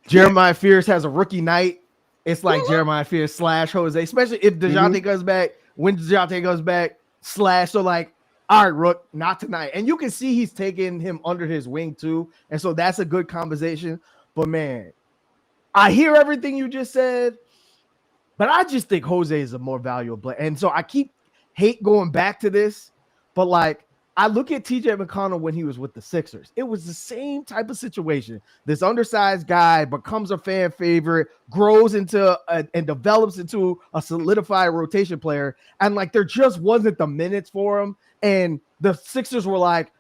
Jeremiah Fears has a rookie night, it's like Jeremiah Fears slash Jose, especially if Dejounte goes back. When Dejounte goes back, slash. So like, all right, Rook, not tonight. And you can see he's taking him under his wing too. And so that's a good conversation. But man, I hear everything you just said, but I just think Jose is a more valuable player. And so I hate going back to this, but like, I look at TJ McConnell when he was with the Sixers. It was the same type of situation. This undersized guy becomes a fan favorite, grows into and develops into a solidified rotation player. And like there just wasn't the minutes for him. And the Sixers were like,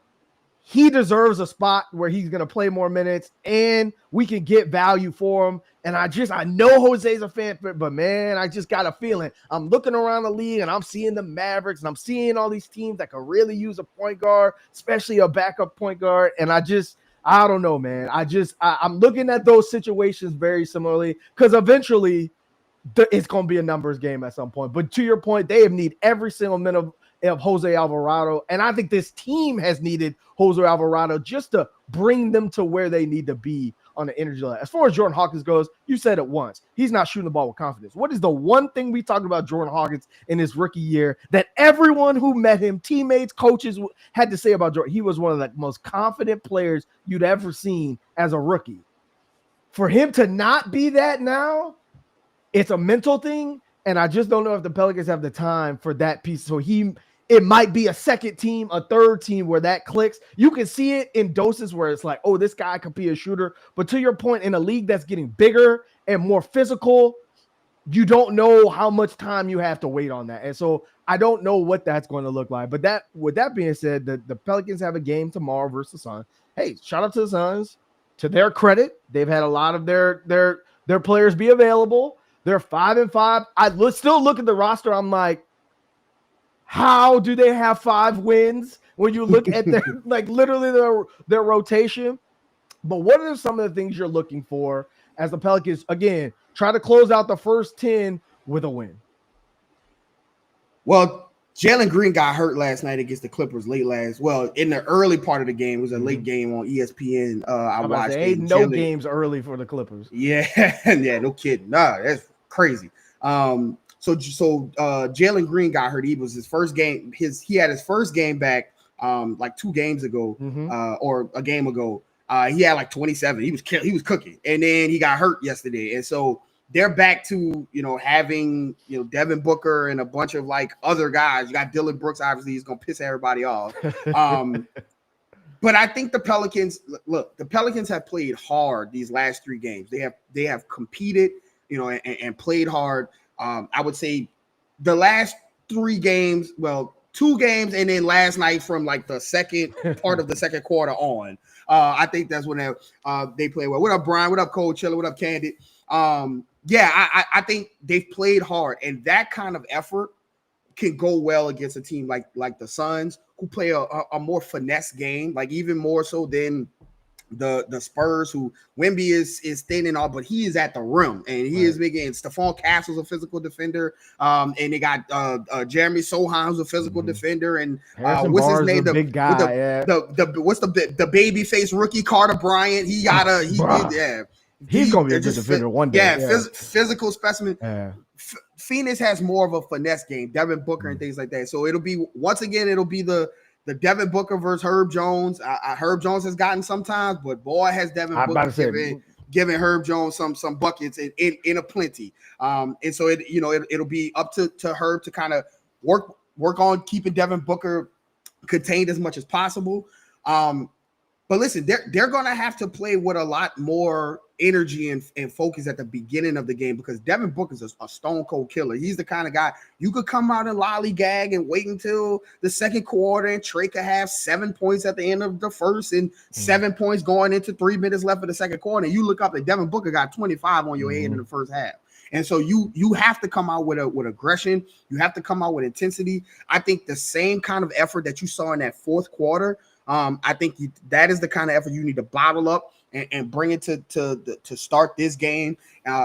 he deserves a spot where he's going to play more minutes and we can get value for him. And I know Jose's a fan, but man, I just got a feeling. I'm looking around the league and I'm seeing the Mavericks and I'm seeing all these teams that could really use a point guard, especially a backup point guard. And I don't know, man. I'm looking at those situations very similarly because eventually it's going to be a numbers game at some point. But to your point, they have need every single minute of Jose Alvarado. And I think this team has needed Jose Alvarado just to bring them to where they need to be on the energy level. As far as Jordan Hawkins goes, you said it once. He's not shooting the ball with confidence. What is the one thing we talked about Jordan Hawkins in his rookie year that everyone who met him, teammates, coaches, had to say about Jordan? He was one of the most confident players you'd ever seen as a rookie. For him to not be that now, it's a mental thing, and I just don't know if the Pelicans have the time for that piece. So it might be a second team, a third team where that clicks. You can see it in doses where it's like, oh, this guy could be a shooter. But to your point, in a league that's getting bigger and more physical, you don't know how much time you have to wait on that. And so I don't know what that's going to look like. But with that being said, the Pelicans have a game tomorrow versus the Suns. Hey, shout out to the Suns. To their credit, they've had a lot of their players be available. They're 5-5. I still look at the roster. I'm like, how do they have 5 wins when you look at their literally their rotation? But what are some of the things you're looking for as the Pelicans again try to close out the first 10 with a win? Well, Jalen Green got hurt last night against the Clippers in the early part of the game. It was a late game on ESPN. I watched it. No games early for the Clippers. Yeah, yeah, no kidding. Nah, that's crazy. So Jalen Green got hurt. It was his first game. He had his first game back like 2 games ago, or a game ago. He had like 27. He was cooking, and then he got hurt yesterday, and so they're back to having Devin Booker and a bunch of like other guys. You got Dylan Brooks. Obviously, he's gonna piss everybody off. But I think the Pelicans have played hard these last 3 games. They have competed, and played hard. I would say the last 3 games, 2 games, and then last night from like the second part of the second quarter on. I think that's when they play well. What up, Brian? What up, Cold Chiller? What up, Candid? I think they've played hard, and that kind of effort can go well against a team like the Suns, who play a more finesse game, like even more so than the Spurs, who Wemby is thin and all, but he is at the rim and he is big. And Stephon Castle's a physical defender. And they got Jeremy Sohan, who's a physical defender, and what's his name? The big guy, what's the baby face rookie Carter Bryant? He's gonna be a good defender one day. Physical specimen. Phoenix has more of a finesse game, Devin Booker and things like that. So it'll be the Devin Booker versus Herb Jones. Herb Jones has gotten sometimes, but boy, has Devin Booker giving Herb Jones some buckets in a plenty. And so it'll be up to Herb to kind of work on keeping Devin Booker contained as much as possible. But listen, they're going to have to play with a lot more energy and focus at the beginning of the game, because Devin Booker's a stone cold killer. He's the kind of guy you could come out and lollygag and wait until the second quarter, and Trey could have 7 points at the end of the first and 7 points going into 3 minutes left of the second quarter. And you look up and Devin Booker got 25 on your head in the first half. And so you have to come out with aggression. You have to come out with intensity. I think the same kind of effort that you saw in that fourth quarter, I think that is the kind of effort you need to bottle up and bring it to start this game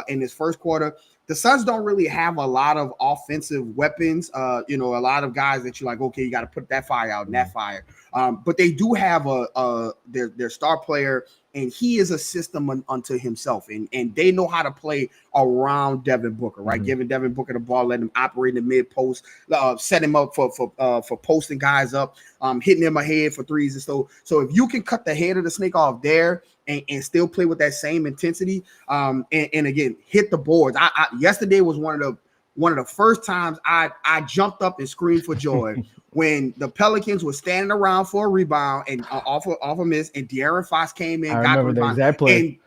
in this first quarter. The Suns don't really have a lot of offensive weapons. A lot of guys that you're like, okay, you got to put that fire out and that fire. But they do have their star player, and he is a system unto himself. And they know how to play around Devin Booker, right? Giving Devin Booker the ball, letting him operate in the mid post, set him up for posting guys up, hitting him ahead for threes. And so if you can cut the head of the snake off there and still play with that same intensity, and again hit the boards. Yesterday was one of the first times I jumped up and screamed for joy when the Pelicans were standing around for a rebound and off a miss, and De'Aaron Fox came in, got the rebound, and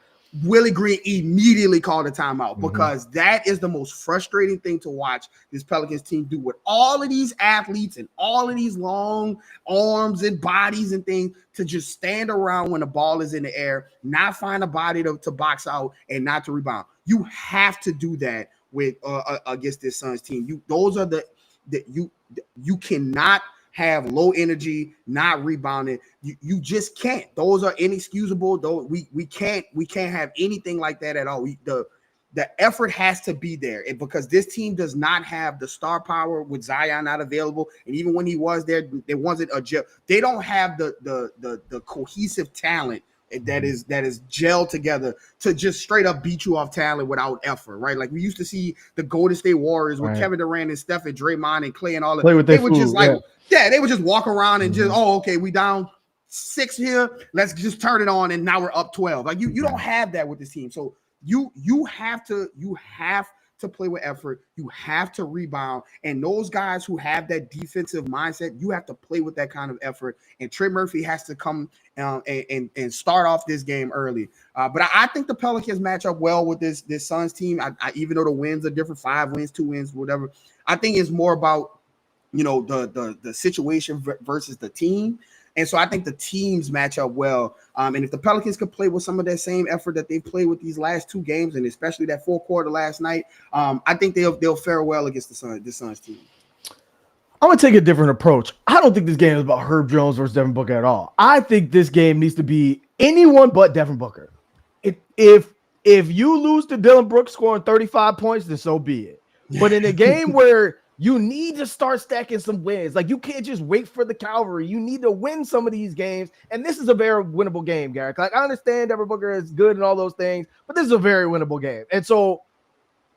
Willie Green immediately called a timeout, because that is the most frustrating thing to watch this Pelicans team do with all of these athletes and all of these long arms and bodies and things, to just stand around when the ball is in the air, not find a body to box out and not to rebound. You have to do that with against this Suns team. You cannot have low energy, not rebounding. You just can't. Those are inexcusable. Though we can't have anything like that at all. The effort has to be there, because this team does not have the star power with Zion not available, and even when he was there wasn't they don't have the cohesive talent that is gelled together to just straight up beat you off talent without effort, right? Like we used to see the Golden State Warriors with Kevin Durant and Steph and Draymond and Clay and all that. They would just they would just walk around and just, okay, we down 6 here, let's just turn it on, and now we're up 12. Like you don't have that with this team. So you have to play with effort. You have to rebound. And those guys who have that defensive mindset, you have to play with that kind of effort. And Trey Murphy has to come and start off this game early. But I think the Pelicans match up well with this Suns team. I even though the wins are different, 5 wins, 2 wins, whatever. I think it's more about, the situation versus the team. And so I think the teams match up well. And if the Pelicans could play with some of that same effort that they played with these last 2 games, and especially that fourth quarter last night, I think they'll fare well against the Suns team. I'm going to take a different approach. I don't think this game is about Herb Jones versus Devin Booker at all. I think this game needs to be anyone but Devin Booker. If you lose to Dillon Brooks scoring 35 points, then so be it. But in a game where you need to start stacking some wins. Like, you can't just wait for the cavalry. You need to win some of these games. And this is a very winnable game, Garrett. Like, I understand Devin Booker is good and all those things, but this is a very winnable game. And so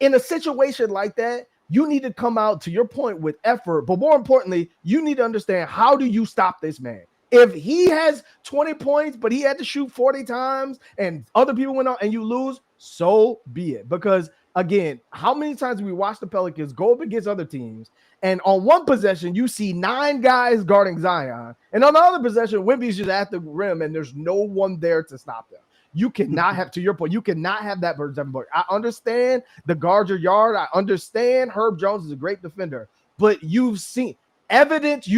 in a situation like that, you need to come out, to your point, with effort. But more importantly, you need to understand, how do you stop this man? If he has 20 points, but he had to shoot 40 times and other people went out and you lose, so be it. Because again, how many times we watch the Pelicans go up against other teams, and on one possession, you see 9 guys guarding Zion, and on the other possession, Wemby's just at the rim, and there's no one there to stop them. You cannot have, to your point, you cannot have that versus Devin Booker. I understand the guard your yard. I understand Herb Jones is a great defender, but you've seen evidence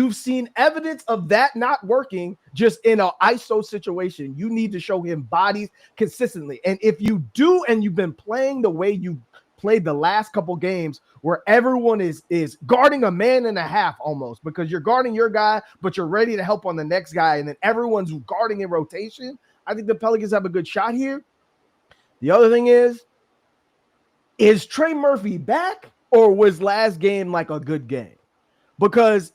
of that not working just in an ISO situation. You need to show him bodies consistently. And if you do, and you've been playing the way you played the last couple games, where everyone is guarding a man and a half almost, because you're guarding your guy, but you're ready to help on the next guy, and then everyone's guarding in rotation, I think the Pelicans have a good shot here. The other thing is Trey Murphy back, or was last game like a good game? Because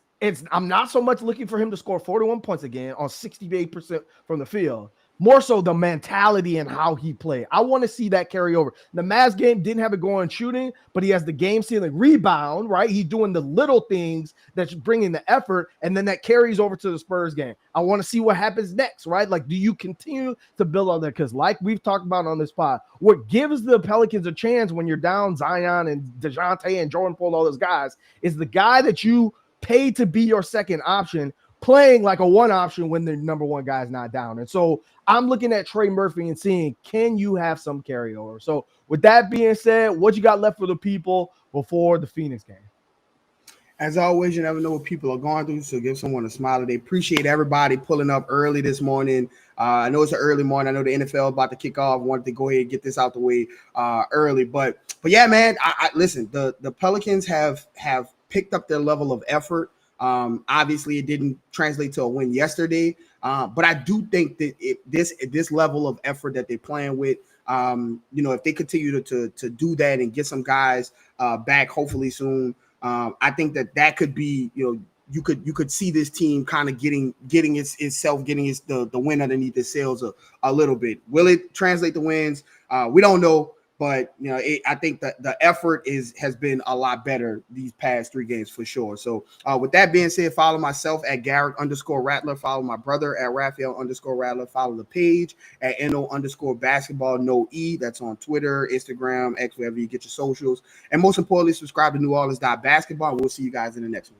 I'm not so much looking for him to score 41 points again on 68% from the field. More so the mentality and how he played. I want to see that carry over. The Mavs game didn't have it going shooting, but he has the game-sealing rebound, right? He's doing the little things that's bringing the effort, and then that carries over to the Spurs game. I want to see what happens next, right? Like, do you continue to build on that? Because like we've talked about on this pod, what gives the Pelicans a chance when you're down Zion and Dejounte and Jordan Poole, all those guys, is the guy that you pay to be your second option playing like a one option when the number one guy is not down. And so I'm looking at Trey Murphy and seeing, can you have some carryover? So with that being said, what you got left for the people before the Phoenix game? As always, you never know what people are going through, so give someone a smile today. Appreciate everybody pulling up early this morning. I know it's an early morning. I know the NFL is about to kick off. I wanted to go ahead and get this out the way early. But yeah, man, I listen, the Pelicans have picked up their level of effort. Obviously, it didn't translate to a win yesterday, but I do think that this level of effort that they're playing with, if they continue to do that and get some guys back, hopefully soon, I think that could be, you could see this team kind of getting the win underneath its sails a little bit. Will it translate to wins? We don't know. But I think that the effort has been a lot better these past 3 games for sure. So with that being said, follow myself at Garrett_Rattler. Follow my brother at Raphael_Rattler. Follow the page at NO_basketball, no E. That's on Twitter, Instagram, X, wherever you get your socials. And most importantly, subscribe to New Orleans.basketball. We'll see you guys in the next one.